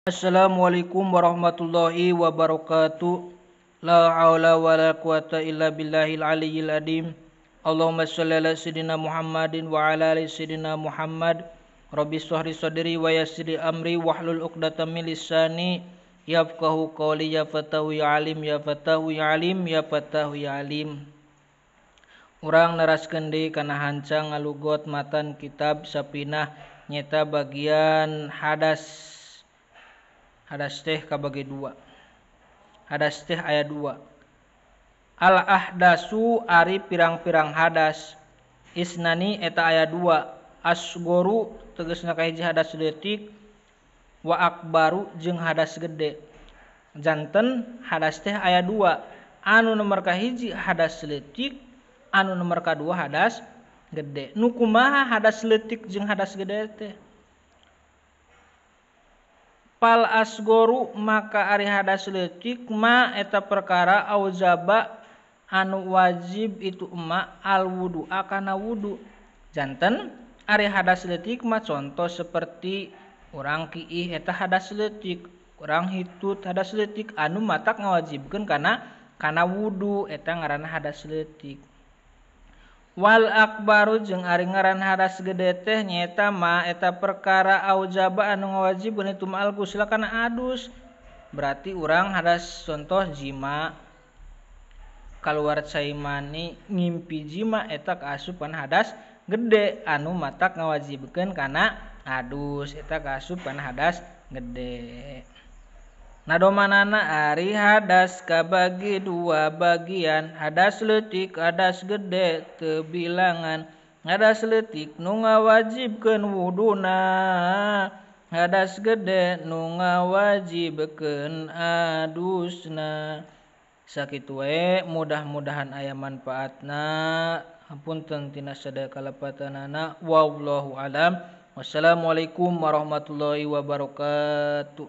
Assalamualaikum warahmatullahi wabarakatuh. La haula wala quwata illa billahil aliyyil adim. Allahumma shalli ala sayidina Muhammadin wa ala ali sayidina Muhammad. Rabbi shrah li sadri wa yassir li amri wahlul 'uqdatam min lisani yafqahu qawli. Ya fatahu ya alim, ya fatahu ya alim, ya fatahu ya alim. Urang neraskeun deui kana hancang ngalugot matan kitab Sapinah nyata bagian hadas. Hadas teh kabagi dua. Hadas teh aya dua. Al ahdasu ari pirang-pirang hadas. Isnani eta aya dua. Asgoru tegasna kahiji hadas leutik. Wa akbaru jeung hadas gede. Janten hadas teh aya dua. Anu nomor kahiji hadas leutik, anu nomor kadua hadas gede. Nu kumaha hadas leutik jeung hadas gede teh? Pal asgoru maka ari hadas leutik ma eta perkara auzaba anu wajib itu emak al wudu'a kana wudu. Janten ari hadas leutik mah contoh seperti urang kiih eta hadas leutik, urang hitut hadas leutik anu matak ngawajibkeun kana wudu eta ngaranna hadas leutik. Wal akbaru jeung ari ngaran hadas gede teh nyaeta ma eta perkara aujaba anu ngawajibkeun itu ma'al ghusla kana adus. Berarti urang hadas contoh jima kaluar cai mani ngimpi jima eta kaasup kana hadas gede anu matak ngawajibkeun kana adus eta kaasup kana hadas gede. Nadomanana ari hadas kabagi dua bagian. Hadas leutik, hadas gede teu bilangan. Hadas leutik nu ngawajibkeun wuduna, hadas gede nu ngawajibkeun adusna. Sakitu we mudah-mudahan aya manfaatna. Hapunten tina sadaya kalapatanana. Wallahu alam. Wassalamualaikum warahmatullahi wabarakatuh.